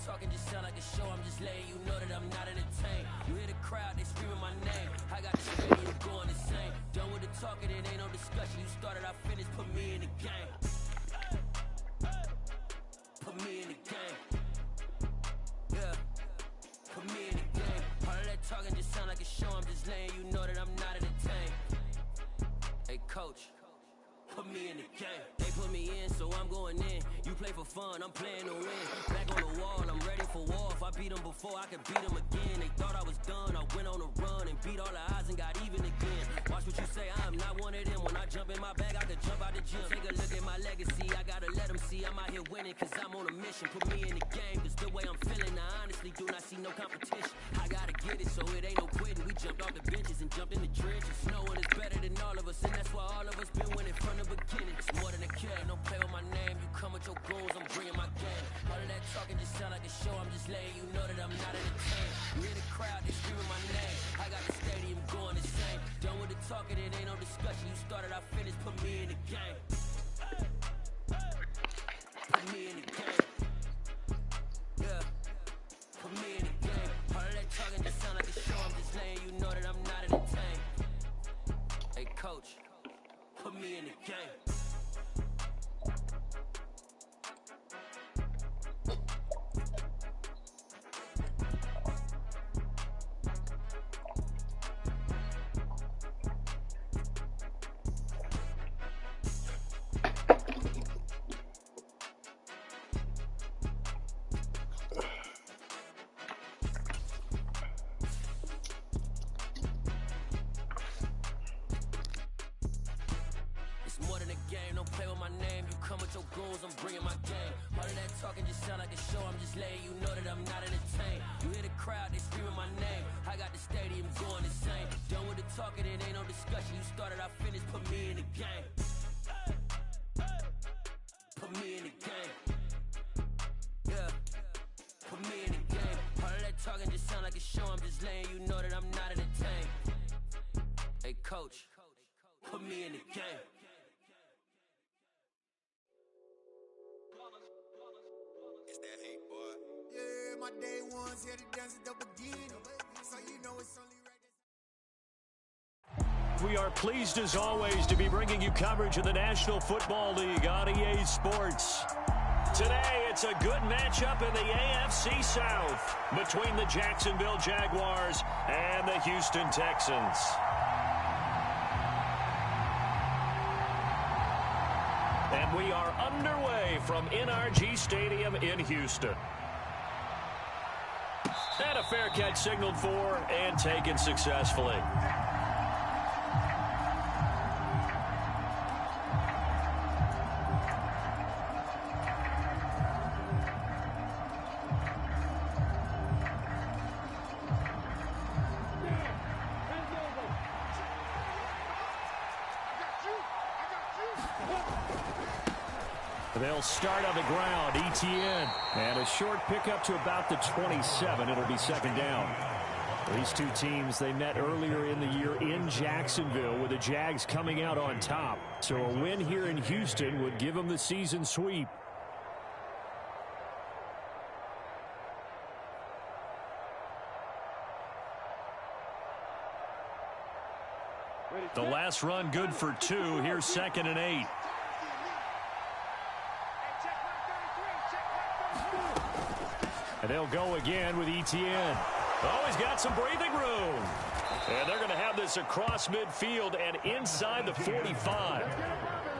talking just sound like a show. I'm just letting you know that I'm not entertained. You hear the crowd, they screaming my name. I got the stadium going insane. Done with the talking, it ain't no discussion. You started, I finished, put me in the game. Put me in the game. Yeah. Put me in the game. All of that talking just sound like a show. I'm just letting you know that I'm not entertained. Hey, coach. Put me in the game. They put me in, so I'm going in. You play for fun, I'm playing to win. Back on the wall, I'm ready for war. If I beat them before, I can beat them again. They thought I was done, I went on a run and beat all the odds and got even again. Watch what you say, I'm not one of them. When I jump in my bag, I could jump out the gym. Take a look at my legacy, I gotta let them see I'm out here winning, cause I'm on a mission. Put me in the game, cause the way I'm feeling, I honestly do not see no competition. I gotta get it, so it ain't no quitting. We jumped off the benches and jumped in the trenches. No one is better than all of us, and that's why all of us been winning from the beginning. It's more than a kill, don't play with my name. You come with your goons, I'm bringing my game. All of that talking just sound like a show. I'm just letting you know that I'm not entertained. You hear the crowd, they screaming my name. I got the stadium going insane. Done with the talking, it ain't no discussion. You started, I finished, put me in the game. Put me in the game. Yeah. Put me in the game. All of that talking just sound like a show. I'm just letting you know that I'm not entertained. Hey, coach. Put me in the game. More than a game, don't play with my name. You come with your goons, I'm bringing my game. All of that talking just sound like a show. I'm just letting you know that I'm not entertained. You hear the crowd, they screaming my name. I got the stadium going insane. Done with the talking, it ain't no discussion. You started, I finished, put me in the game. Put me in the game. Yeah. Put me in the game. All of that talking just sound like a show. I'm just letting you know that I'm not entertained. Hey, coach. Put me in the game. It's that hate, boy. Yeah, my day ones here to dance at the beginning. So you know it's only right. We are pleased as always to be bringing you coverage of the National Football League on EA Sports. Today it's a good matchup in the AFC South between the Jacksonville Jaguars and the Houston Texans. And we are underway from NRG Stadium in Houston. And a fair catch signaled for and taken successfully. They'll start on the ground, ETN. And a short pickup to about the 27. It'll be second down. These two teams, they met earlier in the year in Jacksonville with the Jags coming out on top. So a win here in Houston would give them the season sweep. The last run good for 2. Here's 2nd and 8. And they'll go again with ETN. Oh, he's got some breathing room. And they're going to have this across midfield and inside the 45.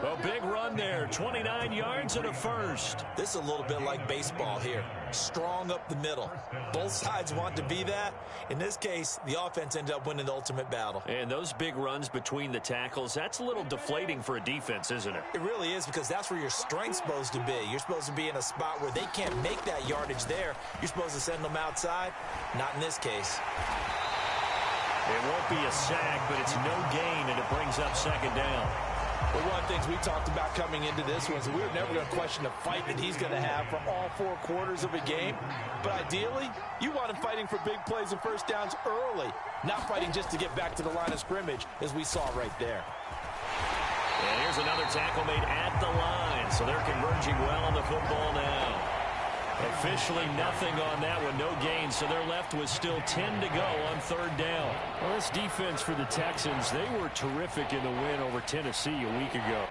A big run there, 29 yards and a first. This is a little bit like baseball here. Strong up the middle. Both sides want to be that. In this case, the offense ended up winning the ultimate battle. And those big runs between the tackles, that's a little deflating for a defense, isn't it? It really is, because that's where your strength's supposed to be. You're supposed to be in a spot where they can't make that yardage there. You're supposed to send them outside. Not in this case. It won't be a sack, but it's no gain, and it brings up second down. Well, one of the things we talked about coming into this was we were never going to question the fight that he's going to have for all 4 quarters of a game. But ideally, you want him fighting for big plays and first downs early, not fighting just to get back to the line of scrimmage, as we saw right there. And here's another tackle made at the line, so they're converging well on the football now. Officially nothing on that one, no gain, so they're left with still 10 to go on third down. Well, this defense for the Texans, they were terrific in the win over Tennessee a week ago.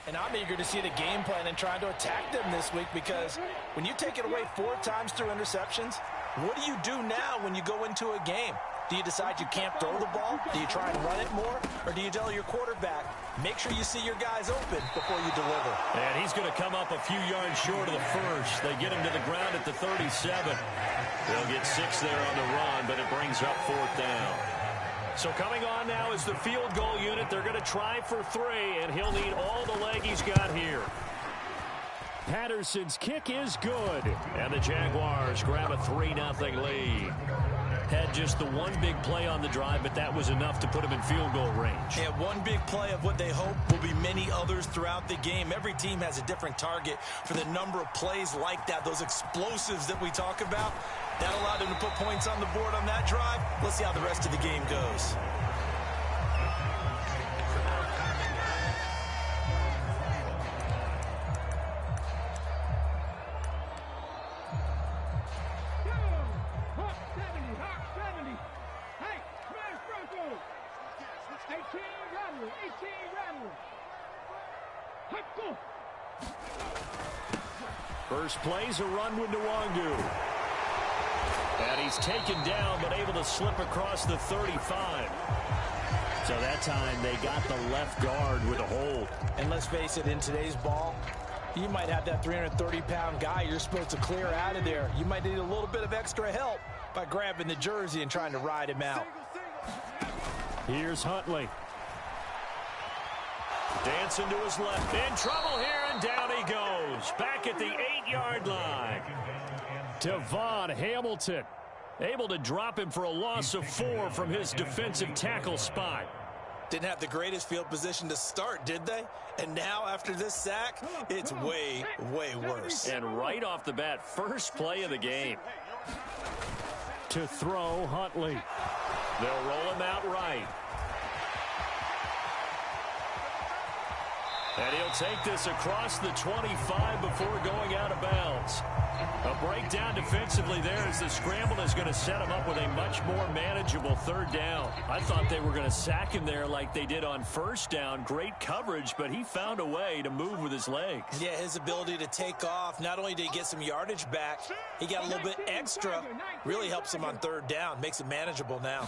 And I'm eager to see the game plan and trying to attack them this week, because when you take it away 4 times through interceptions, what do you do now when you go into a game? Do you decide you can't throw the ball? Do you try and run it more? Or do you tell your quarterback, make sure you see your guys open before you deliver? And he's going to come up a few yards short of the first. They get him to the ground at the 37. They'll get 6 there on the run, but it brings up 4th down. So coming on now is the field goal unit. They're going to try for 3, and he'll need all the leg he's got here. Patterson's kick is good, and the Jaguars grab a 3-0 lead. Had just the one big play on the drive, but that was enough to put him in field goal range. Yeah, one big play of what they hope will be many others throughout the game. Every team has a different target for the number of plays like that, those explosives that we talk about. That allowed them to put points on the board on that drive. Let's see how the rest of the game goes. First play's a run with Nwangu. And he's taken down, but able to slip across the 35. So that time they got the left guard with a hold. And let's face it, in today's ball, you might have that 330-pound guy you're supposed to clear out of there. You might need a little bit of extra help by grabbing the jersey and trying to ride him out. Here's Huntley. Dancing to his left. In trouble here, and down he goes. Back at the 8-yard line. Devon Hamilton able to drop him for a loss of 4 from his defensive tackle spot. Didn't have the greatest field position to start, did they? And now, after this sack, it's way, way worse. And right off the bat, first play of the game. To throw, Huntley. They'll roll him out right. And he'll take this across the 25 before going out of bounds. A breakdown defensively there as the scramble is going to set him up with a much more manageable 3rd down. I thought they were going to sack him there like they did on 1st down. Great coverage, but he found a way to move with his legs. Yeah, his ability to take off, not only did he get some yardage back, he got a little bit extra. Really helps him on 3rd down, makes it manageable now.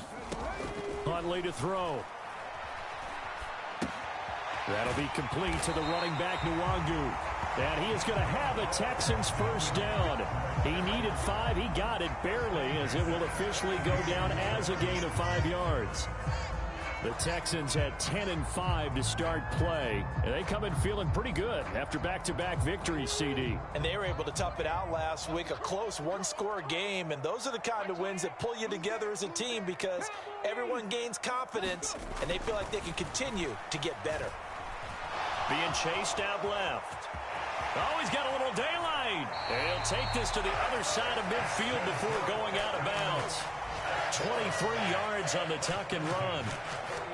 Huntley to throw. That'll be complete to the running back, Nwangu. And he is going to have a Texans 1st down. He needed 5. He got it barely, as it will officially go down as a gain of 5 yards. The Texans had 10-5 to start play, and they come in feeling pretty good after back-to-back victories, CD. And they were able to tough it out last week, a close one-score game, and those are the kind of wins that pull you together as a team because everyone gains confidence, and they feel like they can continue to get better. Being chased out left. Oh, he's got a little daylight. And he'll take this to the other side of midfield before going out of bounds. 23 yards on the tuck and run.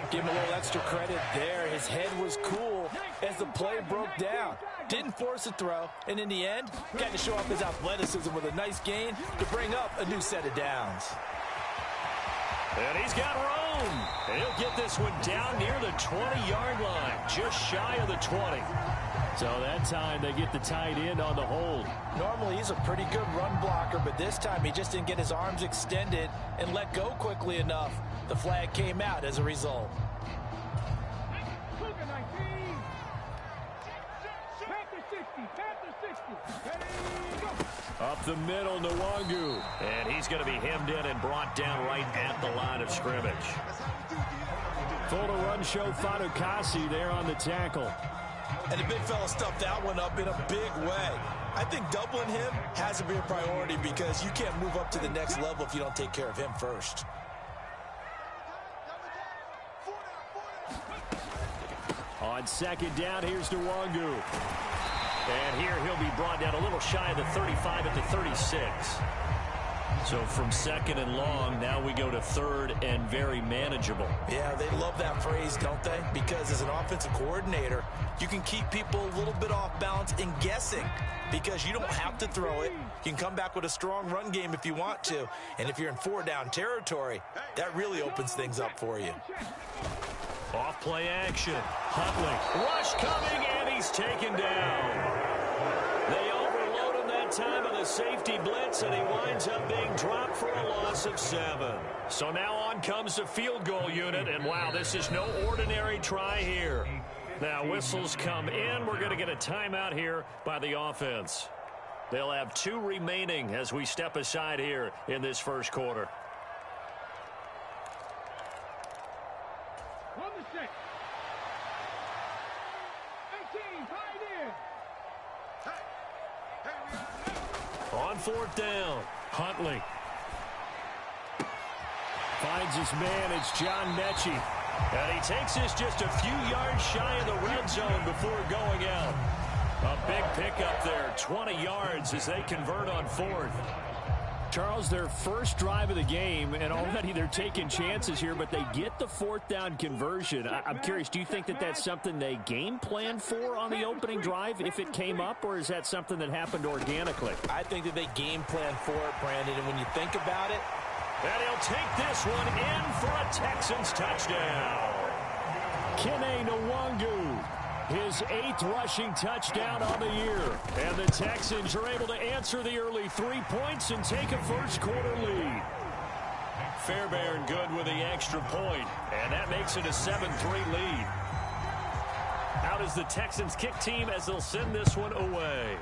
Give him a little extra credit there. His head was cool, as the play broke down. Didn't force a throw, and in the end, got to show off his athleticism with a nice gain to bring up a new set of downs. And he's got room. And he'll get this one down near the 20-yard line, just shy of the 20. So that time they get the tight end on the hold. Normally he's a pretty good run blocker, but this time he just didn't get his arms extended and let go quickly enough. The flag came out as a result. Up the middle, Nwangu. And he's going to be hemmed in and brought down right at the line of scrimmage. Full to run show Fadukasi there on the tackle. And the big fella stuffed that one up in a big way. I think doubling him has to be a priority because you can't move up to the next level if you don't take care of him first. On second down, here's Nwangu. And here he'll be brought down a little shy of the 35 at the 36. So from second and long, now we go to third and very manageable. Yeah, they love that phrase, don't they? Because as an offensive coordinator, you can keep people a little bit off balance and guessing because you don't have to throw it. You can come back with a strong run game if you want to. And if you're in four-down territory, that really opens things up for you. Off play action. Huntley. Rush coming, and he's taken down. They overload him that time of the safety blitz, and he winds up being dropped for a loss of 7. So now on comes the field goal unit, and wow, this is no ordinary try here. Now whistles come in. We're going to get a timeout here by the offense. They'll have 2 remaining as we step aside here in this first quarter. On fourth down, Huntley finds his man. It's John Mechie. And he takes this just a few yards shy of the red zone before going out. A big pickup there, 20 yards as they convert on fourth. Charles, their first drive of the game, and already they're taking chances here, but they get the fourth down conversion. I'm curious, do you think that that's something they game planned for on the opening drive if it came up, or is that something that happened organically? I think that they game planned for it, Brandon, and when you think about it, and he'll take this one in for a Texans touchdown. Kene Nwangu, his 8th rushing touchdown on the year. And the Texans are able to answer the early 3 points and take a first quarter lead. Fairbairn good with the extra point, and that makes it a 7-3 lead. Out is the Texans kick team as they'll send this one away.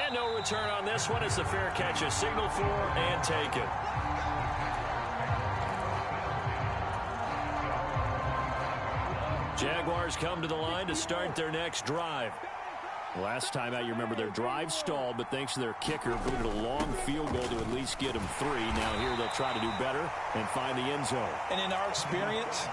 And no return on this one. It's a fair catch, a signal for and taken. Jaguars come to the line to start their next drive. Last time out, you remember their drive stalled, but thanks to their kicker, booted a long field goal to at least get them 3. Now here they'll try to do better and find the end zone. And in our experience,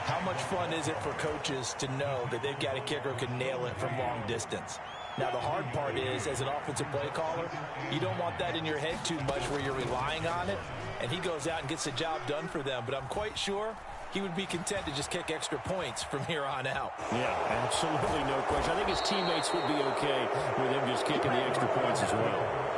how much fun is it for coaches to know that they've got a kicker who can nail it from long distance? Now, the hard part is, as an offensive play caller, you don't want that in your head too much where you're relying on it, and he goes out and gets the job done for them. But I'm quite sure he would be content to just kick extra points from here on out. Yeah, absolutely no question. I think his teammates would be okay with him just kicking the extra points as well.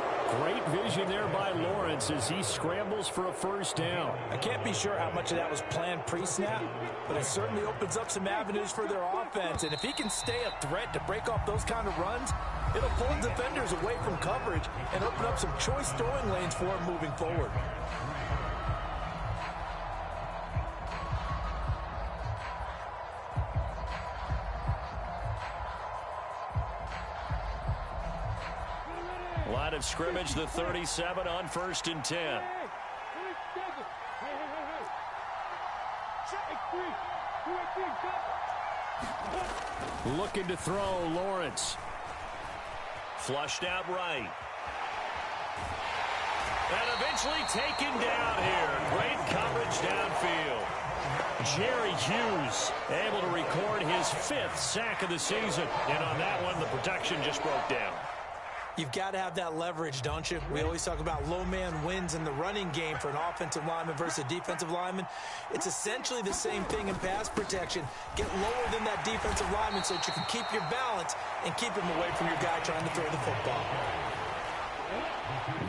Great vision there by Lawrence as he scrambles for a first down. I can't be sure how much of that was planned pre-snap, but it certainly opens up some avenues for their offense. And if he can stay a threat to break off those kind of runs, it'll pull defenders away from coverage and open up some choice throwing lanes for him moving forward. Line of scrimmage, the 37 on 1st and 10. Looking to throw, Lawrence. Flushed out right. And eventually taken down here. Great coverage downfield. Jerry Hughes able to record his 5th sack of the season. And on that one, the protection just broke down. You've got to have that leverage, don't you? We always talk about low man wins in the running game for an offensive lineman versus a defensive lineman. It's essentially the same thing in pass protection. Get lower than that defensive lineman so that you can keep your balance and keep him away from your guy trying to throw the football.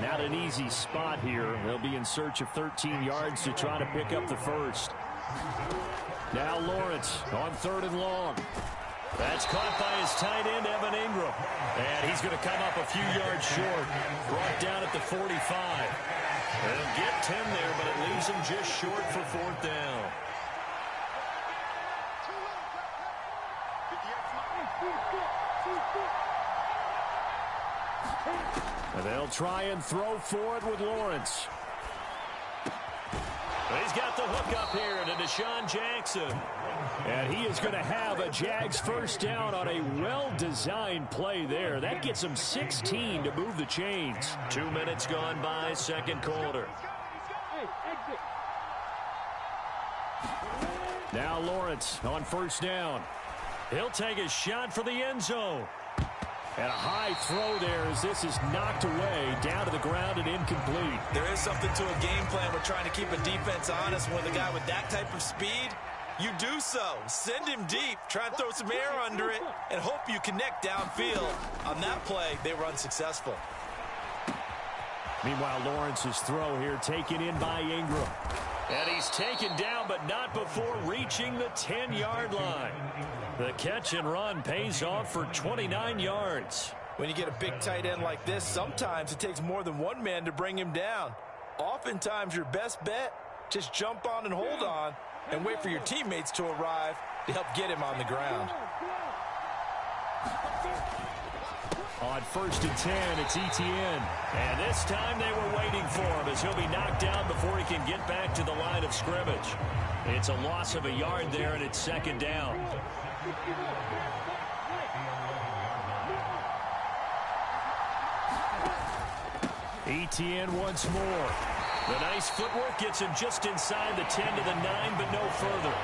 Not an easy spot here. They'll be in search of 13 yards to try to pick up the first. Now Lawrence on 3rd and long. That's caught by his tight end, Evan Ingram. And he's going to come up a few yards short. Brought down at the 45. They'll get 10 there, but it leaves him just short for 4th down. And they'll try and throw for it with Lawrence. He's got the hook up here to Deshaun Jackson. And he is going to have a Jags first down on a well-designed play there. That gets him 16 to move the chains. 2 minutes gone by, second quarter. Now Lawrence on first down. He'll take a shot for the end zone. And a high throw there as this is knocked away, down to the ground and incomplete. There is something to a game plan with trying to keep a defense honest. When the guy with that type of speed, you do so. Send him deep, try and throw some air under it, and hope you connect downfield. On that play, they were unsuccessful. Meanwhile, Lawrence's throw here taken in by Ingram. And he's taken down, but not before reaching the 10-yard line. The catch and run pays off for 29 yards. When you get a big tight end like this, sometimes it takes more than one man to bring him down. Oftentimes, your best bet, just jump on and hold on and wait for your teammates to arrive to help get him on the ground. On 1st and 10, it's Etienne. And this time they were waiting for him as he'll be knocked down before he can get back to the line of scrimmage. It's a loss of a yard there, and it's 2nd down. Etienne once more. The nice footwork gets him just inside the 10 to the 9, but no further.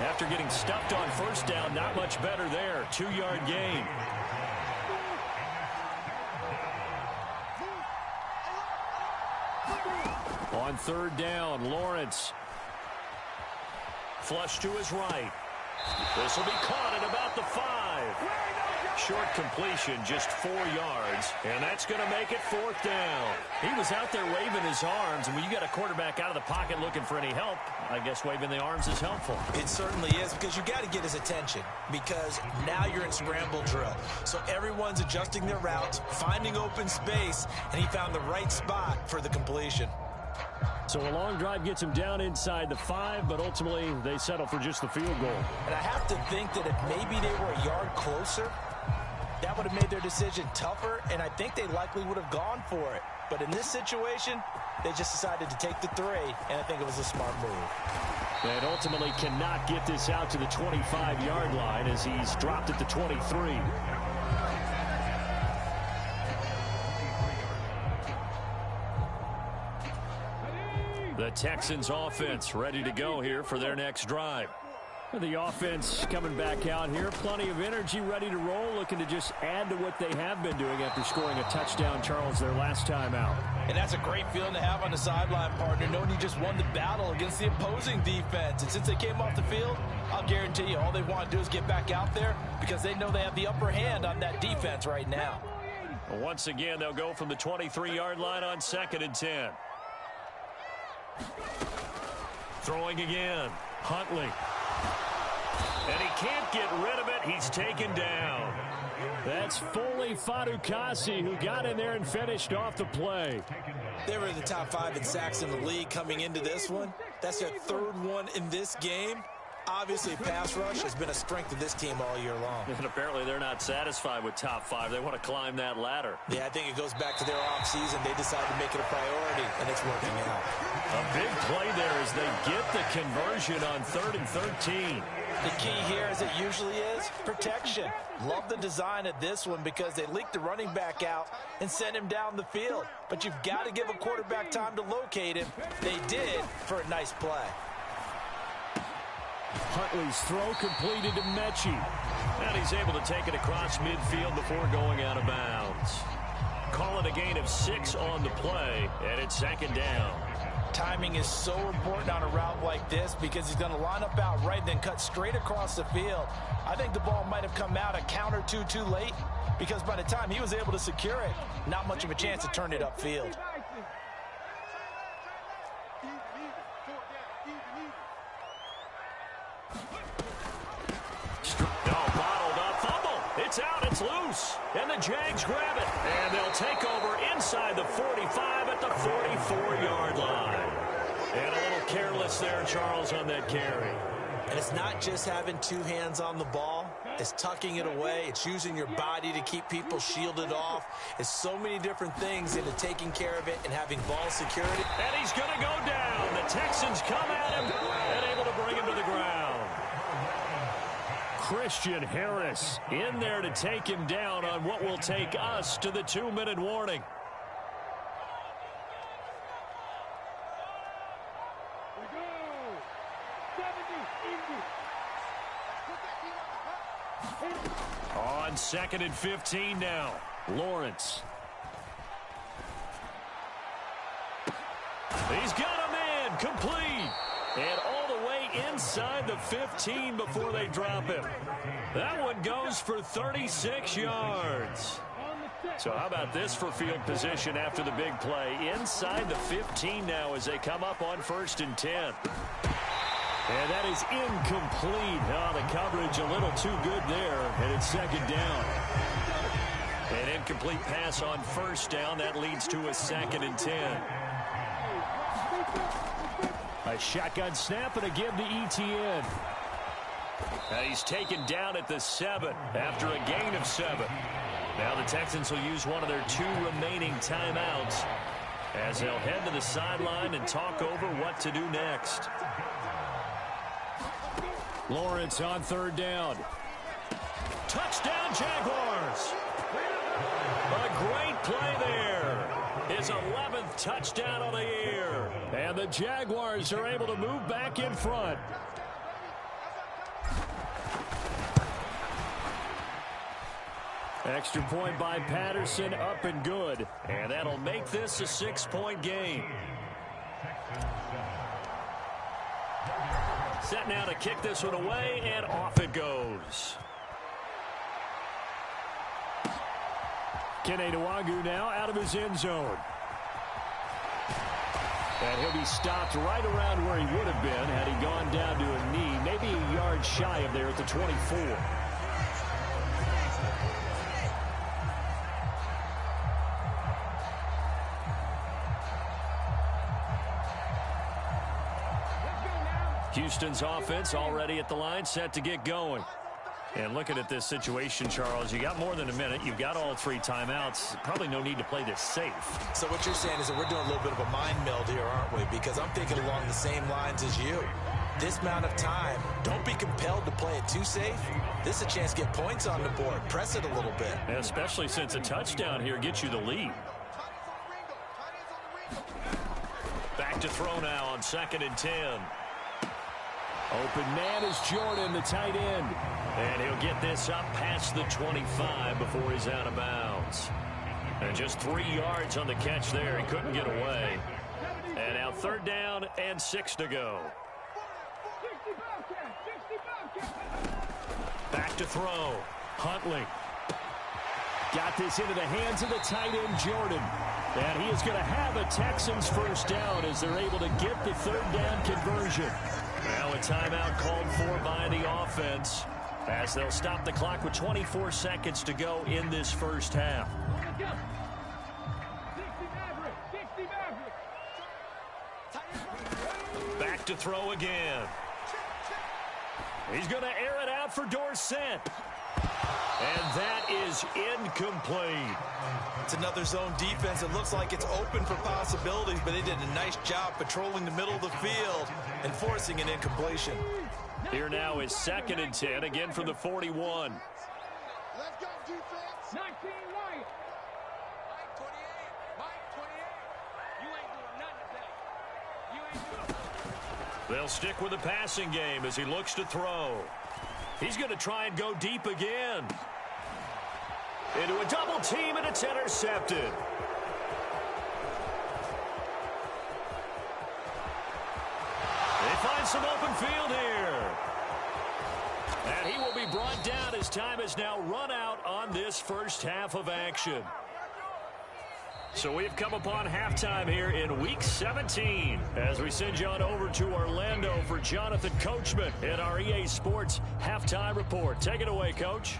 After getting stuffed on first down, not much better there. 2-yard gain. On 3rd down, Lawrence. Flush to his right. This will be caught at about the 5. Short completion, just 4 yards, and that's going to make it 4th down. He was out there waving his arms, and when you got a quarterback out of the pocket looking for any help, I guess waving the arms is helpful. It certainly is, because you got to get his attention, because now you're in scramble drill. So everyone's adjusting their routes, finding open space, and he found the right spot for the completion. So a long drive gets him down inside the 5, but ultimately they settle for just the field goal. And I have to think that if maybe they were a yard closer, that would have made their decision tougher, and I think they likely would have gone for it. But in this situation, they just decided to take the 3, and I think it was a smart move. And ultimately cannot get this out to the 25-yard line as he's dropped at the 23. The Texans offense ready to go here for their next drive. The offense coming back out here. Plenty of energy, ready to roll, looking to just add to what they have been doing after scoring a touchdown, Charles, their last time out. And that's a great feeling to have on the sideline, partner, knowing you just won the battle against the opposing defense. And since they came off the field, I'll guarantee you all they want to do is get back out there because they know they have the upper hand on that defense right now. Once again, they'll go from the 23-yard line on 2nd and 10. Throwing again. Huntley. And he can't get rid of it. He's taken down. That's Foley Fadukasi who got in there and finished off the play. They were in the top 5 in sacks in the league coming into this one. That's their 3rd one in this game. Obviously, pass rush has been a strength of this team all year long. And apparently they're not satisfied with top 5. They want to climb that ladder. Yeah, I think it goes back to their offseason. They decided to make it a priority, and it's working out. A big play there as they get the conversion on 3rd and 13. The key here, as it usually is, protection. Love the design of this one because they leaked the running back out and sent him down the field. But you've got to give a quarterback time to locate him. They did for a nice play. Huntley's throw completed to Mechie. And he's able to take it across midfield before going out of bounds. Call it a gain of 6 on the play, and it's second down. Timing is so important on a route like this because he's going to line up out right and then cut straight across the field. I think the ball might have come out a count or two too late because by the time he was able to secure it, not much of a chance to turn it upfield. It's out, it's loose, and the Jags grab it, and they'll take over inside the 45 at the 44-yard line. And a little careless there, Charles, on that carry. And it's not just having two hands on the ball. It's tucking it away. It's using your body to keep people shielded off. It's so many different things into taking care of it and having ball security. And he's going to go down. The Texans come at him and able to bring him to the ground. Christian Harris in there to take him down on what will take us to the 2-minute warning. On 2nd and 15 now. Lawrence. He's got him in. Complete. And all the way inside the 15 before they drop him. That one goes for 36 yards. So how about this for field position after the big play? Inside the 15 now as they come up on 1st and 10. And that is incomplete. Oh, the coverage a little too good there, and it's second down. An incomplete pass on 1st down. That leads to a 2nd and 10. A shotgun snap and a give to Etienne. He's taken down at the 7 after a gain of 7. Now the Texans will use one of their 2 remaining timeouts as they'll head to the sideline and talk over what to do next. Lawrence on 3rd down. Touchdown, Jaguars. A great play there. His 11th touchdown of the year. And the Jaguars are able to move back in front. Extra point by Patterson, up and good. And that'll make this a 6-point game. Set now to kick this one away, and off it goes. Kene Nwangwu now out of his end zone. And he'll be stopped right around where he would have been had he gone down to a knee, maybe a yard shy of there at the 24. Houston's offense already at the line, set to get going. And looking at this situation, Charles, you got more than a minute. You've got all 3 timeouts. Probably no need to play this safe. So what you're saying is that we're doing a little bit of a mind meld here, aren't we? Because I'm thinking along the same lines as you. This amount of time, don't be compelled to play it too safe. This is a chance to get points on the board. Press it a little bit. Especially since a touchdown here gets you the lead. Back to throw now on 2nd and 10. Open man is Jordan, the tight end. And he'll get this up past the 25 before he's out of bounds. And just 3 yards on the catch there. He couldn't get away. And now 3rd down and 6 to go. Back to throw. Huntley. Got this into the hands of the tight end, Jordan. And he is going to have a Texans 1st down as they're able to get the 3rd down conversion. Now a timeout called for by the offense as they'll stop the clock with 24 seconds to go in this 1st half. Back to throw again. He's going to air it out for Dorsett. And that is incomplete. It's another zone defense. It looks like it's open for possibilities, but they did a nice job patrolling the middle of the field and forcing an incompletion. Here now is 2nd and 10, again from the 41. Let's go, defense. 19 right. Mike 28. Mike 28. You ain't doing nothing today. You ain't doing nothing. They'll stick with the passing game as he looks to throw. He's going to try and go deep again. Into a double Double team, and it's intercepted. They find some open field here. And he will be brought down as time has now run out on this first half of action. So we've come upon halftime here in Week 17 as we send you on over to Orlando for Jonathan Coachman in our EA Sports Halftime Report. Take it away, Coach.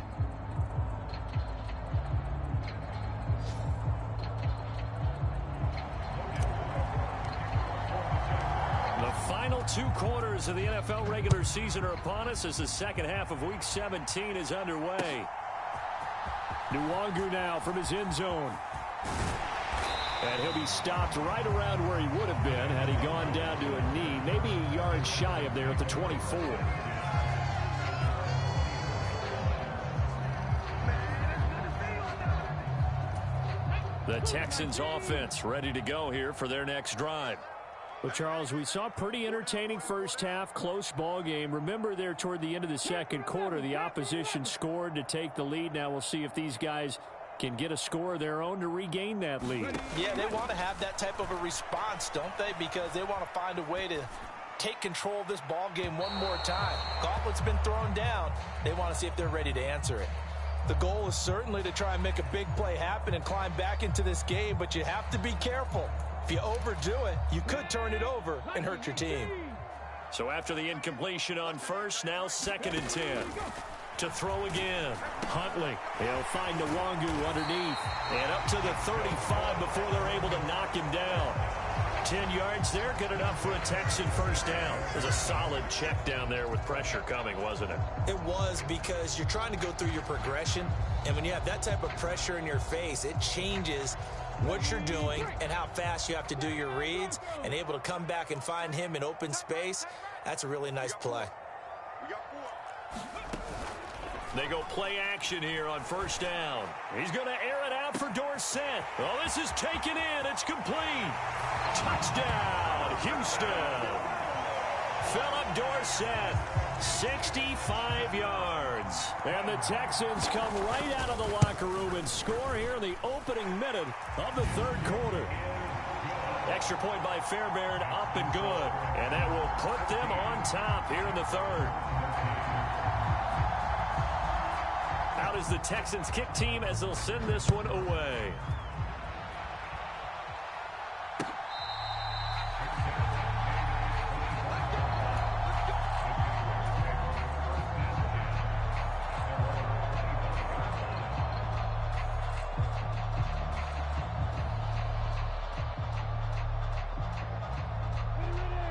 The final 2 quarters of the NFL regular season are upon us as the second half of Week 17 is underway. Nwangu now from his end zone. And he'll be stopped right around where he would have been had he gone down to a knee, maybe a yard shy of there at the 24. The Texans offense ready to go here for their next drive. Well, Charles, we saw a pretty entertaining first half, close ball game. Remember there toward the end of the second quarter, the opposition scored to take the lead. Now we'll see if these guys can get a score of their own to regain that lead. Yeah, they want to have that type of a response, don't they? Because they want to find a way to take control of this ball game one more time. Gauntlet's been thrown down. They want to see if they're ready to answer it. The goal is certainly to try and make a big play happen and climb back into this game, but you have to be careful. If you overdo it, you could turn it over and hurt your team. So after the incompletion on first, now 2nd and 10. To throw again. Huntley. He'll find Nwangu underneath. And up to the 35 before they're able to knock him down. 10 yards there, good enough for a Texan first down. It was a solid check down there with pressure coming, wasn't it? It was, because you're trying to go through your progression, and when you have that type of pressure in your face, it changes what you're doing and how fast you have to do your reads, and able to come back and find him in open space. That's a really nice play. They go play action here on first down. He's going to air it out for Dorsett. Oh, this is taken in. It's complete. Touchdown, Houston. Philip Dorsett, 65 yards. And the Texans come right out of the locker room and score here in the opening minute of the third quarter. Extra point by Fairbairn, up and good. And that will put them on top here in the third. Out is the Texans kick team as they'll send this one away.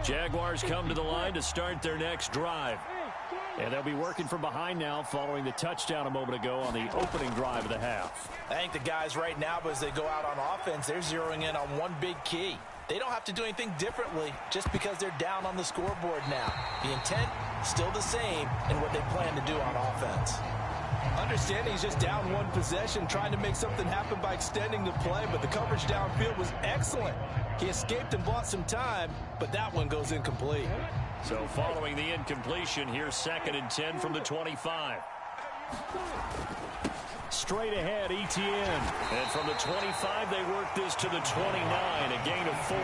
Jaguars come to the line to start their next drive. And they'll be working from behind now following the touchdown a moment ago on the opening drive of the half. I think the guys right now, as they go out on offense, they're zeroing in on one big key. They don't have to do anything differently just because they're down on the scoreboard now. The intent, still the same in what they plan to do on offense. Understanding he's just down one possession, trying to make something happen by extending the play, but the coverage downfield was excellent. He escaped and bought some time, but that one goes incomplete. So following the incompletion, here's 2nd and 10 from the 25. Straight ahead, Etienne. And from the 25, they work this to the 29, a gain of 4.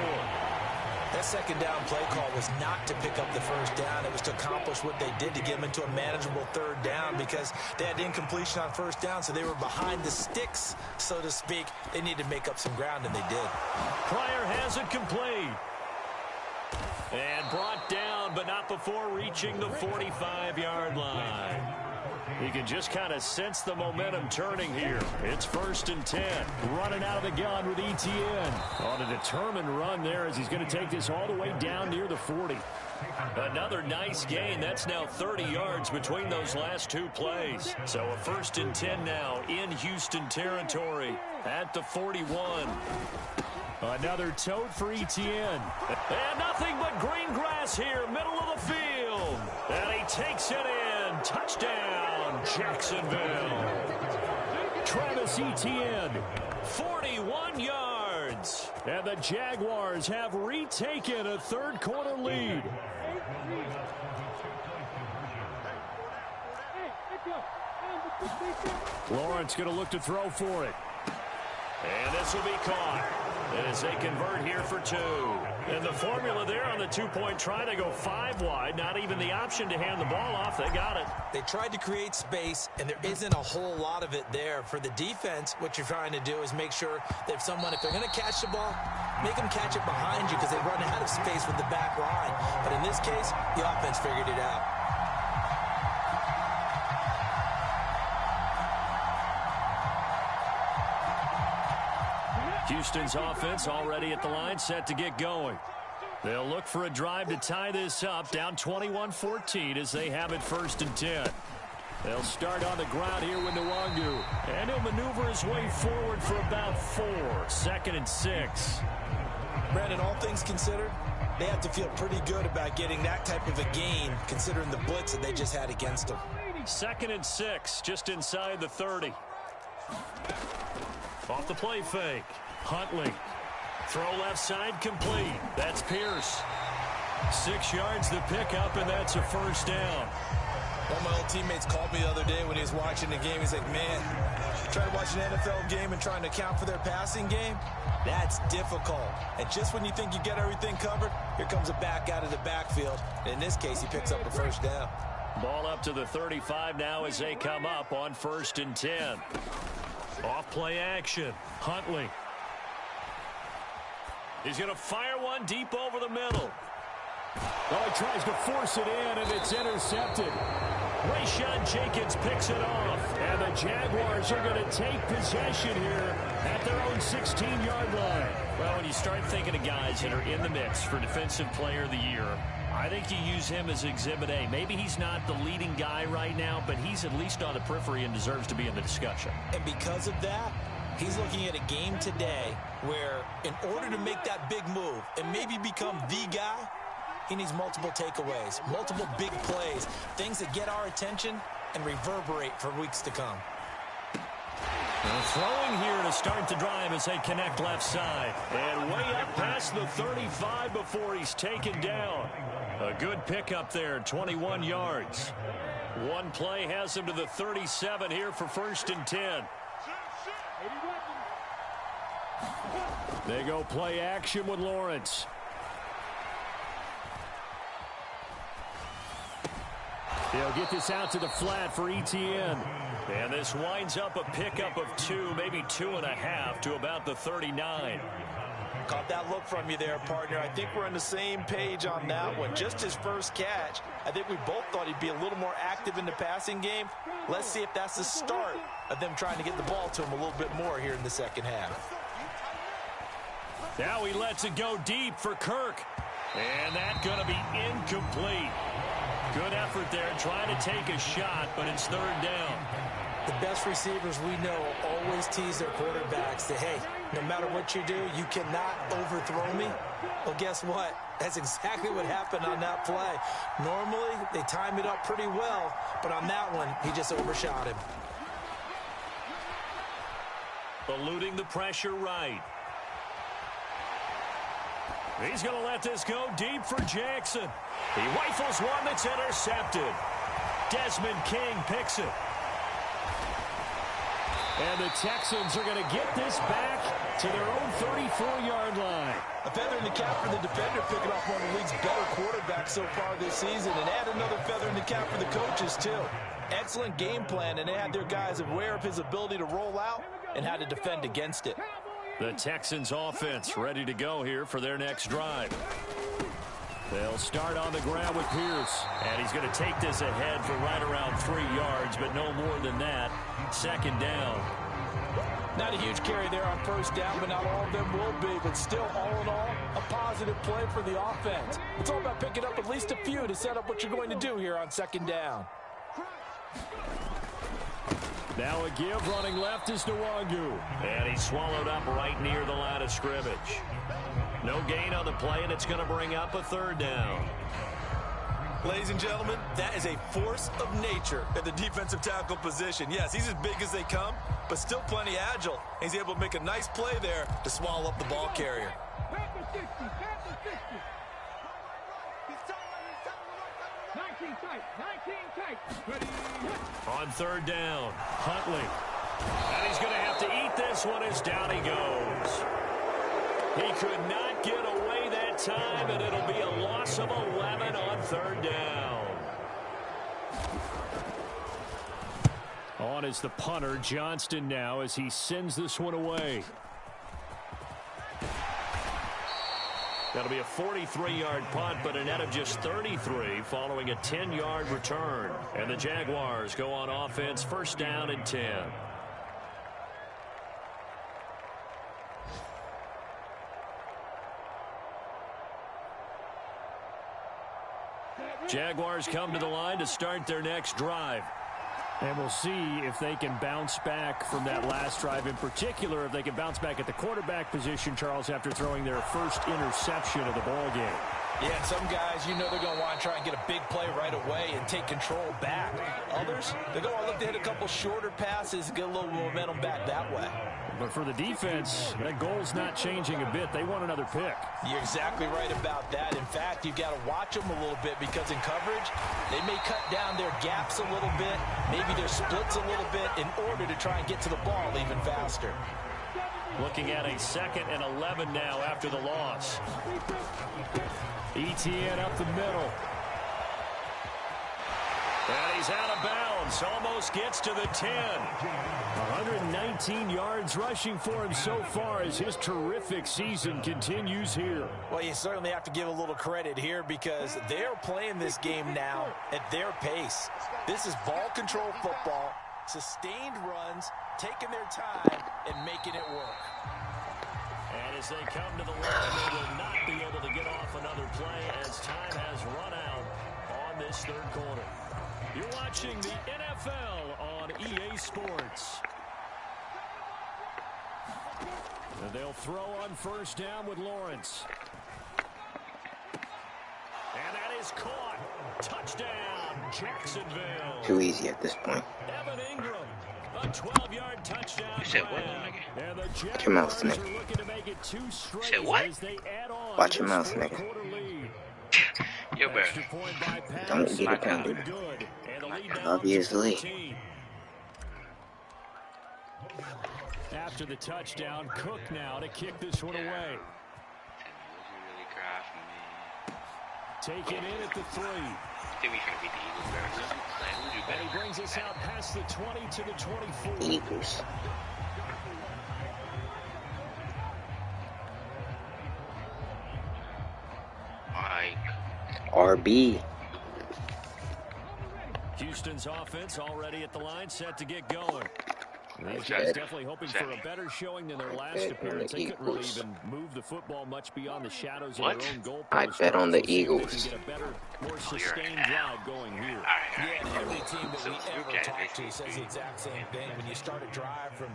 That second down play call was not to pick up the first down. It was to accomplish what they did to get them into a manageable third down, because they had incompletion on first down, so they were behind the sticks, so to speak. They needed to make up some ground, and they did. Pryor has it complete. And brought down, but not before reaching the 45-yard line. You can just kind of sense the momentum turning here. It's 1st and 10. Running out of the gun with Etienne. On a determined run there as he's going to take this all the way down near the 40. Another nice gain. That's now 30 yards between those last 2 plays. So a 1st and 10 now in Houston territory at the 41. Another tote for Etienne. And nothing but green grass here, middle of the field. And he takes it in. Touchdown, Jacksonville. Travis Etienne, 41 yards. And the Jaguars have retaken a third quarter lead. Lawrence going to look to throw for it. And this will be caught as they convert here for two. And the formula there on the two-point try, they go 5 wide. Not even the option to hand the ball off. They got it. They tried to create space, and there isn't a whole lot of it there. For the defense, what you're trying to do is make sure that if they're going to catch the ball, make them catch it behind you because they run out of space with the back line. But in this case, the offense figured it out. Houston's offense already at the line, set to get going. They'll look for a drive to tie this up, down 21-14 as they have it 1st and 10. They'll start on the ground here with Nwangu, and he'll maneuver his way forward for about 4, 2nd and 6. Brandon, all things considered, they have to feel pretty good about getting that type of a gain, considering the blitz that they just had against them. 2nd and 6, just inside the 30. Off the play fake. Huntley. Throw left side complete. That's Pierce. 6 yards the pickup, and that's a 1st down. One of my old teammates called me the other day when he was watching the game. He's like, man, trying to watch an NFL game and trying to account for their passing game, that's difficult. And just when you think you get everything covered, here comes a back out of the backfield. And in this case, he picks up a 1st down. Ball up to the 35 now as they come up on 1st and 10. Off play action. Huntley. He's going to fire one deep over the middle. Oh, he tries to force it in, and it's intercepted. Rayshawn Jenkins picks it off, and the Jaguars are going to take possession here at their own 16-yard line. Well, when you start thinking of guys that are in the mix for Defensive Player of the Year, I think you use him as Exhibit A. Maybe he's not the leading guy right now, but he's at least on the periphery and deserves to be in the discussion. And because of that, he's looking at a game today where in order to make that big move and maybe become the guy, he needs multiple takeaways, multiple big plays, things that get our attention and reverberate for weeks to come. Throwing here to start the drive as they connect left side. And way up past the 35 before he's taken down. A good pickup there, 21 yards. One play has him to the 37 here for 1st and 10. They go play action with Lawrence. He'll get this out to the flat for Etienne. And this winds up a pickup of 2, maybe 2.5 to about the 39. Caught that look from you there, partner. I think we're on the same page on that one. Just his first catch. I think we both thought he'd be a little more active in the passing game. Let's see if that's the start of them trying to get the ball to him a little bit more here in the second half. Now he lets it go deep for Kirk. And that's going to be incomplete. Good effort there trying to take a shot, but it's 3rd down. The best receivers we know always tease their quarterbacks that, hey, no matter what you do, you cannot overthrow me. Well, guess what? That's exactly what happened on that play. Normally, they time it up pretty well, but on that one, he just overshot him. Eluding the pressure right. He's going to let this go deep for Jackson. He rifles one that's intercepted. Desmond King picks it. And the Texans are going to get this back to their own 34-yard line. A feather in the cap for the defender, picking off one of the league's better quarterbacks so far this season, and add another feather in the cap for the coaches, too. Excellent game plan, and they had their guys aware of his ability to roll out and how to defend against it. The Texans offense ready to go here for their next drive. They'll start on the ground with Pierce. And he's going to take this ahead for right around 3 yards, but no more than that. 2nd down. Not a huge carry there on 1st down, but not all of them will be. But still, all in all, a positive play for the offense. It's all about picking up at least a few to set up what you're going to do here on 2nd down. Now a give running left is Nwangu. And he's swallowed up right near the line of scrimmage. No gain on the play, and it's going to bring up a 3rd down. Ladies and gentlemen, that is a force of nature at the defensive tackle position. Yes, he's as big as they come, but still plenty agile. He's able to make a nice play there to swallow up the ball carrier. On 3rd down, Huntley. And he's going to have to eat this this one is down he goes. He could not get away that time, and it'll be a loss of 11 on third down. On is the punter, Johnston, now as he sends this one away. That'll be a 43-yard punt, but a net of just 33 following a 10-yard return. And the Jaguars go on offense, first down and 10. Jaguars come to the line to start their next drive. And we'll see if they can bounce back from that last drive, in particular if they can bounce back at the quarterback position, Charles, after throwing their first interception of the ball game. Yeah, some guys, you know they're going to want to try and get a big play right away and take control back. Others, they're going to look to hit a couple shorter passes, get a little momentum back that way. But for the defense, that goal's not changing a bit. They want another pick. You're exactly right about that. In fact, you've got to watch them a little bit because in coverage, they may cut down their gaps a little bit, maybe their splits a little bit in order to try and get to the ball even faster. Looking at a 2nd and 11 now after the loss. Etienne up the middle. And he's out of bounds. Almost gets to the 10. 119 yards rushing for him so far as his terrific season continues here. Well, you certainly have to give a little credit here because they're playing this game now at their pace. This is ball control football, sustained runs, taking their time, and making it work. And as they come to the line, they will not be able to get off another play as time has run out on this third quarter. You're watching the NFL on EA Sports. And they'll throw on first down with Lawrence. And that is caught. Touchdown, Jacksonville. Too easy at this point. Evan Ingram, a 12-yard touchdown. You said what? And the Watch your mouth, Jaguars nigga. are looking to make it 2 straight Said what? as they add on Watch your this mouth, fourth nigga. quarter lead. Yo, bro. Extra point by Pats. Don't get it down, dude. Good. And the lead now Obviously. to 14. After the touchdown, Cook now to kick this one away. Taken in at the 3. And he brings us out past the 20 to the 24. Eagles. RB. Houston's offense already at the line, set to get going. These guys definitely hoping for a better showing than their last appearance. They couldn't really even move the football much beyond the shadows of their own goal I post. bet on the We'll see if they Eagles. can get a better, more sustained drive going here. Yeah, and every team that we ever talk to says the exact same thing. When you start a drive from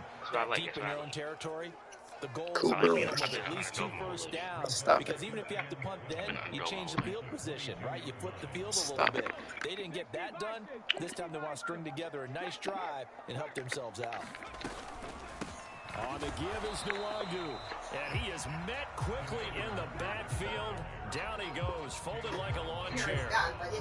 deep in your own territory, the goal is to get them with at least 2 first downs. Stop Because it. even if you have to punt then, you change the field position, right? You flip the field a little bit. They didn't get that done. This time they want to string together a nice drive and help themselves out. On the give is Nwagu, and he is met quickly in the backfield. Down he goes, folded like a lawn chair.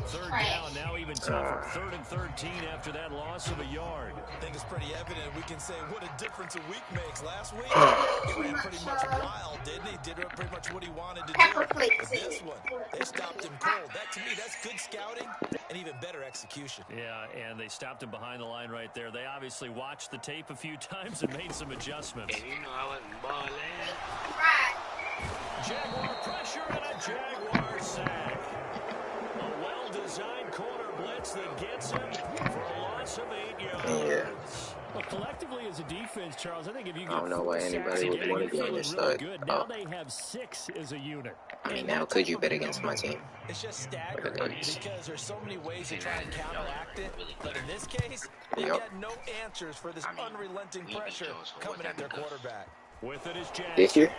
Third down, now even tougher. 3rd and 13 after that loss of a yard. I think it's pretty evident. We can say what a difference a week makes. Last week, he ran pretty much wild, didn't he? Did pretty much what he wanted to do. But this one, they stopped him cold. That, to me, that's good scouting and even better execution. Yeah, and they stopped him behind the line right there. They obviously watched the tape a few times and made some adjustments. And you know I wasn't balling. Jaguar pressure and a Jaguar sack. A well-designed corner blitz that gets him for a loss of 8 yards. Yeah. Well, collectively as a defense, Charles, I think if you I get don't know why 4 anybody sacks a would game, want to you're be on feeling this really side. good. Now they have 6 as a unit. I mean, how could you bet against my team? It's just staggering because there's so many ways to try and counteract it. But in this case, they got no answers for this unrelenting pressure coming at their quarterback. With it is Jackson. This year?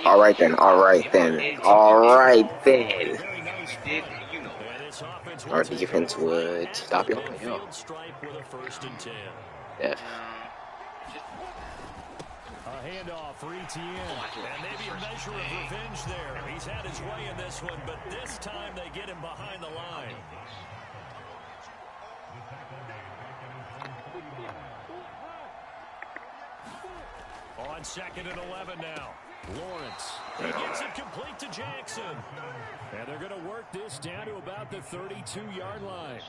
All right then. All right then. All right then. Very nice Did you know? And this offense Our will take defense would stop you. midfield Yeah. stripe with a 1st and 10. Def. A handoff for Etienne. And maybe a measure of revenge there. He's had his way in this one, but this time they get him behind the line. On 2nd and 11 now. Lawrence. He gets it complete to Jackson. And they're going to work this down to about the 32-yard line.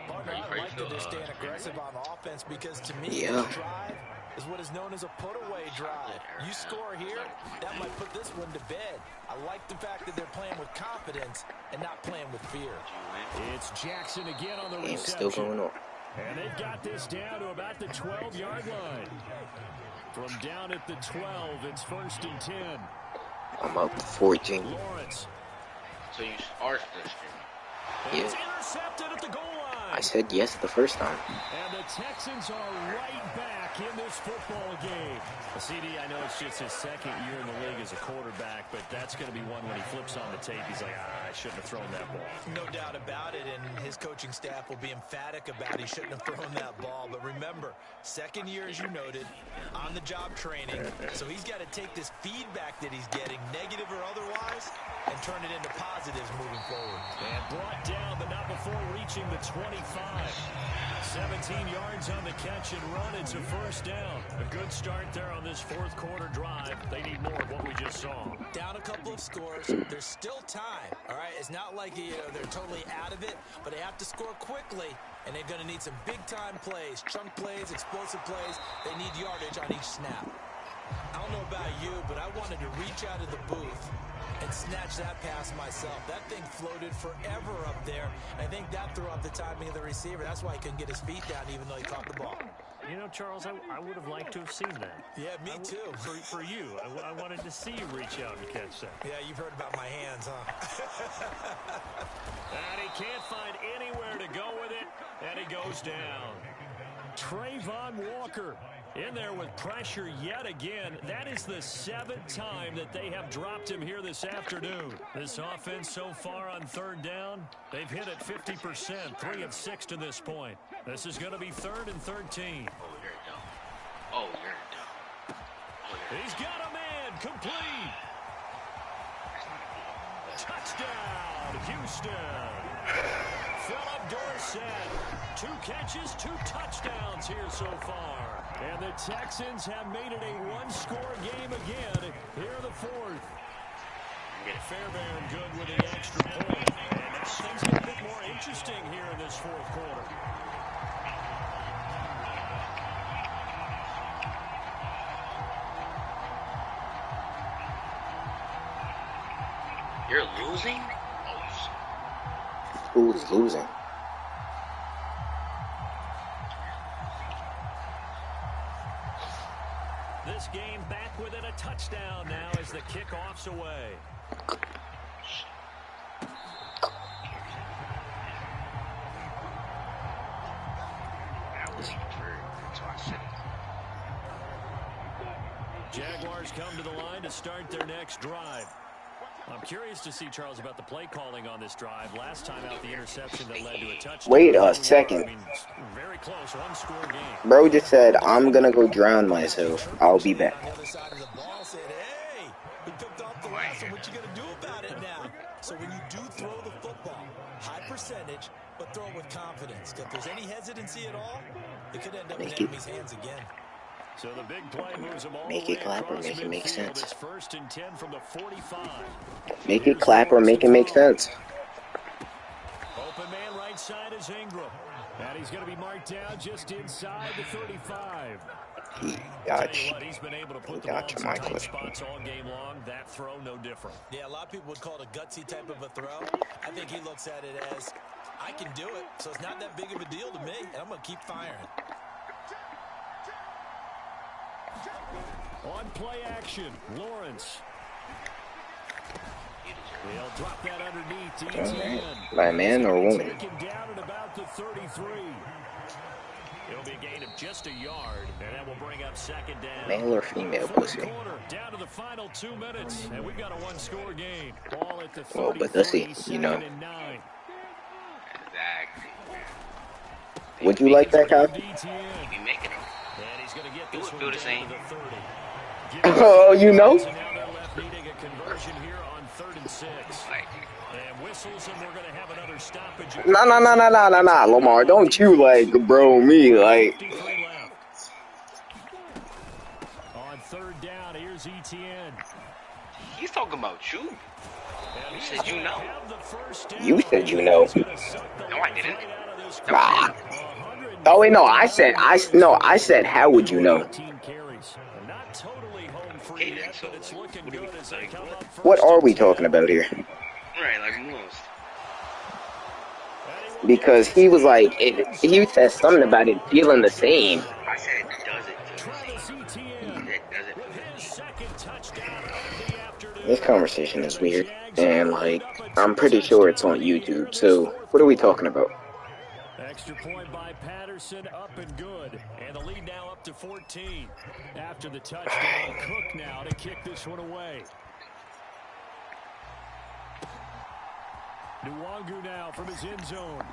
Partner, I like that they're staying aggressive on offense because to me, this drive is what is known as a put-away drive. You score here, that might put this one to bed. I like the fact that they're playing with confidence and not playing with fear. It's Jackson again on the Game's reception. still going on. And they've got this down to about the 12-yard line. From down at the 12, it's 1st and 10. I'm up 14. Lawrence. So you are still It's intercepted at the goal line. I said yes the first time. And the Texans are right back in this football game. CD, I know it's just his 2nd year in the league as a quarterback, but that's going to be one when he flips on the tape. He's like, I shouldn't have thrown that ball. No doubt about it, and his coaching staff will be emphatic about he shouldn't have thrown that ball. But remember, 2nd year, as you noted, on-the-job training. So he's got to take this feedback that he's getting, negative or otherwise, and turn it into positives moving forward. And brought down, but not before reaching the 25. 17 yards on the catch and run. It's a 1st down. A good start there on this 4th quarter drive. They need more of what we just saw. Down a couple of scores. There's still time, all right? It's not like they're totally out of it, but they have to score quickly, and they're going to need some big-time plays, chunk plays, explosive plays. They need yardage on each snap. I don't know about you, but I wanted to reach out of the booth and snatch that pass myself. That thing floated forever up there. I think that threw off the timing of the receiver. That's why he couldn't get his feet down even though he caught the ball. You know, Charles, I would have liked to have seen that. Yeah, me too. For you. I wanted to see you reach out and catch that. Yeah, you've heard about my hands, huh? And he can't find anywhere to go with it, and he goes down. Trayvon Walker in there with pressure yet again. That is the 7th time that they have dropped him here this afternoon. This offense so far on 3rd down, they've hit it 50%, 3 of 6 to this point. This is going to be 3rd and 13. Oh, you're dumb. He's got a man, complete. Touchdown, Houston. Philip Dorsett, 2 catches, 2 touchdowns here so far. And the Texans have made it a 1-score game again here in the 4th. Fairbairn good with the extra point. And now things get a bit more interesting here in this 4th quarter. You're losing? Who's losing? This game back within a touchdown now as the kickoff's away. Jaguars come to the line to start their next drive. I'm curious to see, Charles, about the play calling on this drive. Last time out, the interception that led to a touchdown. Wait a second. Very close, 1-score game. Bro just said, I'm gonna go drown myself. I'll be back. On the other side of the ball said, hey, we picked off the last one. What you gonna do about it now? So when you do throw the football, high percentage, but throw it with confidence. If there's any hesitancy at all, it could end up in enemy's hands again. So the big play moves them all Make it clap or make it make sense. It's 1st and 10 from the 45. Make it clap or make it make sense. Open man right side is Ingram. And he's going to be marked down just inside the 35. He Tell got you you. what, he's been able to put the ball in some tight spots all game long. That throw, no different. Yeah, a lot of people would call it a gutsy type of a throw. I think he looks at it as, I can do it, so it's not that big of a deal to me, and I'm going to keep firing. On play action, Lawrence. He'll drop that underneath to ETN. By man or woman? Taken down at about the 33. It'll be a gain of just a yard, and that will bring up 2nd down. Male or female pussy? Quarter, down to the final 2 minutes, and we've got a 1-score game. Ball at the 33, Well, but let's see, you know. 2nd and 9. Exactly. Would you like that, Kyle? You be making them. And he's going to get this one Do the down same. to the 30. Oh, you know? So now they're left needing a conversion here on 3rd and 6. Like, And whistles, and we're going to have another stoppage. Nah, Lamar, don't you, like, bro, me, like. 53 left. On third down. Here's Etienne. He's talking about you. You said you know. You said you know. No, I didn't. Ah. Oh wait, no. I said how would you know? Okay, then, so, like, what do we, like, What are we talking about here? right, like, most. Because he was like, he said something about it feeling the same. I said, does it feel the same? He said, does it feel the same? This conversation is weird, and like, I'm pretty sure it's on YouTube. So, what are we talking about? Extra point by Patterson, up and good. And the lead now up to 14. After the touchdown, Cook now to kick this one away. Nwangu now from his end zone.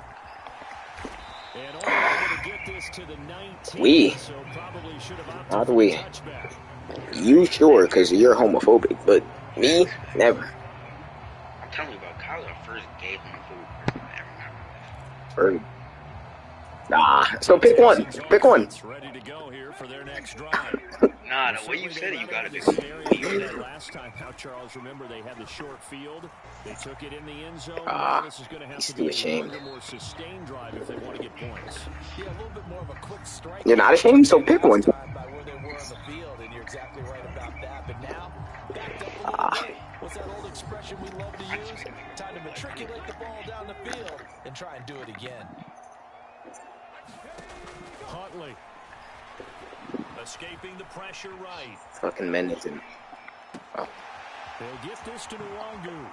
And only able to get this to the 19. So probably should have opted How do for we? a touchback. You sure, because you're homophobic, but me, never. I'm telling you about college. I first gave him food. Or, nah. So pick one. Pick one. Ready to go here for their next drive. Nah, the way you said it, you gotta be. Last time, now Charles, remember they had the short field. They took it in the end zone. Now this is going to have to be a longer, more sustained drive if they want to get points. Yeah, a little bit more of a quick strike. You're not ashamed, so pick one. By where they were on the field, and you're exactly right about that. But now, backed up a little bit. What's that old expression we love to use? Time to matriculate the ball down the field and try and do it again. Huntley. Escaping the pressure right. Fucking Mendington. Oh. They'll get this to Nwangu.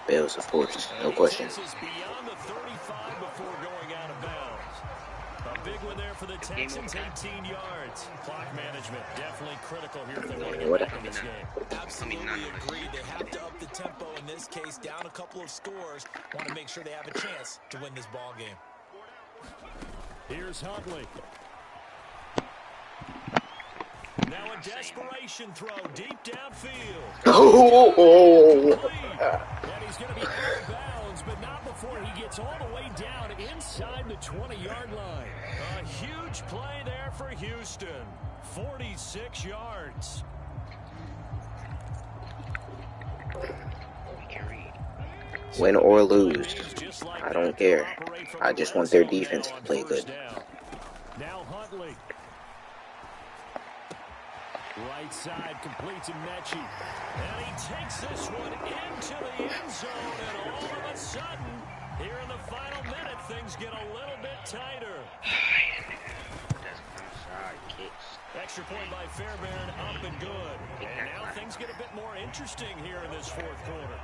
Bills, of course. No question. This is beyond the 35 before going out of bounds. A big one there for the Texans, 18 yards. Clock management definitely critical here if they want to get back in this game. Absolutely agreed. They have to up the tempo in this case, down a couple of scores. Want to make sure they have a chance to win this ball game. Here's Huntley. Now a desperation throw deep downfield. Oh. And he's going to be out of bounds, but not before he gets all the way down inside the 20-yard line. A huge play there for Houston. 46 yards. Win or lose, I don't care. I just want their defense to play good. Now Huntley. Right side completes Mechie. And he takes this one into the end zone. And all of a sudden, here in the final minute, things get a little bit tighter. Extra point by Fairbairn, up and good. And now things get a bit more interesting here in this fourth quarter.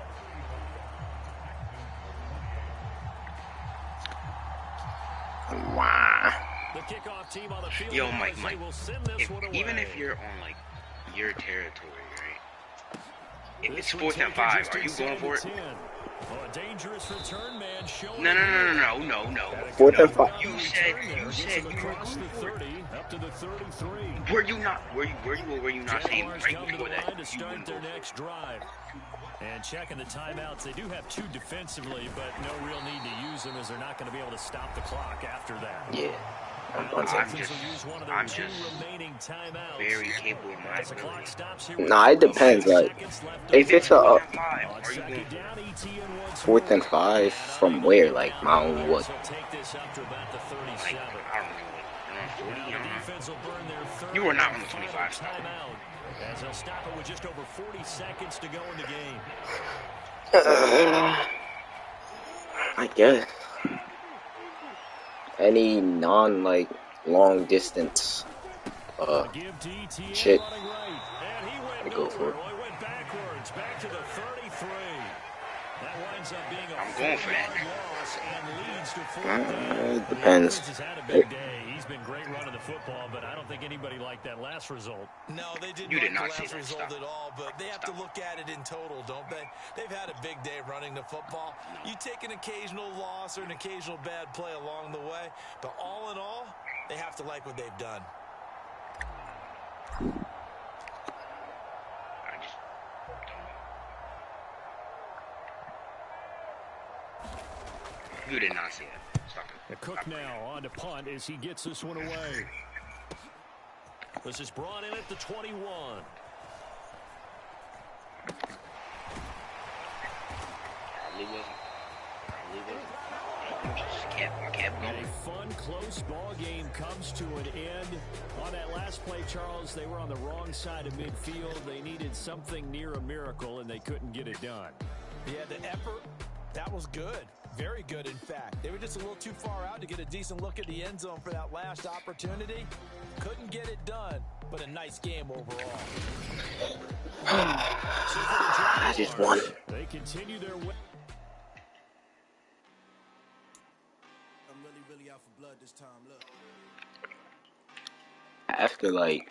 Wow. The kickoff team on the field. Yo, Mike, even if you're on, like, your territory, right? If it's 4th and 5, are you going for it? A dangerous return man showing. No. 4th and 5. You said you were across the 30 up to the 33. Were you not saying right before that? To start their next drive. And checking the timeouts, they do have 2 defensively, but no real need to use them as they're not going to be able to stop the clock after that. Yeah. I'm just very capable of my ability. Nah, it depends. Like, if it's a 4th and 5 from where? Like, my own what? Like, I don't know. You were not on the 25 spot. As they'll stop it with just over 40 seconds to go in the game. I guess. Any like long distance shit, I go for it. Back to the 33. That winds up being a I'm going for that. It depends. He's had a big day. He's been great running the football, but I don't think anybody liked that last result. No, they didn't You did like not the say last that. result Stop. at all, but they have to look at it in total, don't they? They've had a big day running the football. You take an occasional loss or an occasional bad play along the way, but all in all, they have to like what they've done. You did not see that. Stop it. Cook now on to punt as he gets this one away. This is brought in at the 21. A fun, close ball game comes to an end. On that last play, Charles, they were on the wrong side of midfield. They needed something near a miracle, and they couldn't get it done. Yeah, the effort, that was good. Very good, in fact. They were just a little too far out to get a decent look at the end zone for that last opportunity. Couldn't get it done, but a nice game overall. I just won. They continue their way. After like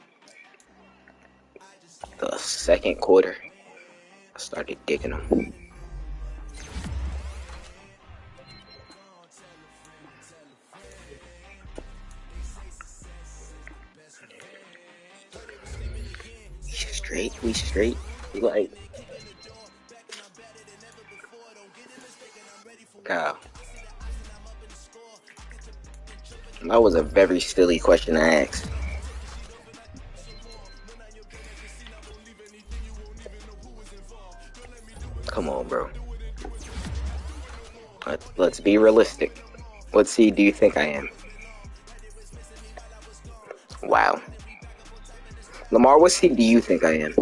the second quarter, I started digging them. We straight. Like, Kyle, that was a very silly question to ask. Come on, bro. Let's be realistic. What seed do you think I am? Wow. Lamar, what seed do you think I am?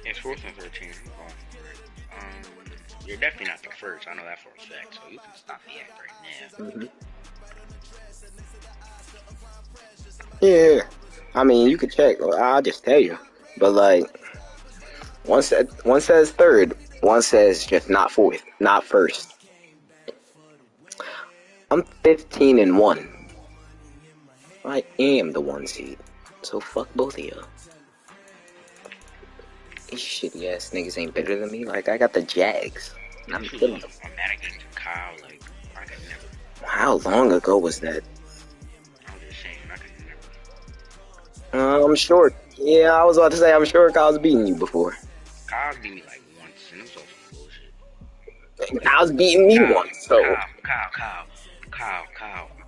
It's 4th and 13. You're definitely not the first. I know that for a fact. So you can stop the act right now. Yeah. I mean, you could check. I'll just tell you. But like, one says third. One says just not fourth, not first. I'm 15-1. I am the 1 seed. So fuck both of y'all. These shitty ass niggas ain't better than me. Like, I got the Jags. And I'm killing them. Kyle, like, I could never. How long ago was that? I'm just saying, I could never. I'm sure. Yeah, I was about to say, I'm sure Kyle's beaten you before. Kyle beat me like once, and it was all some bullshit. Kyle's beating me once, so. Kyle.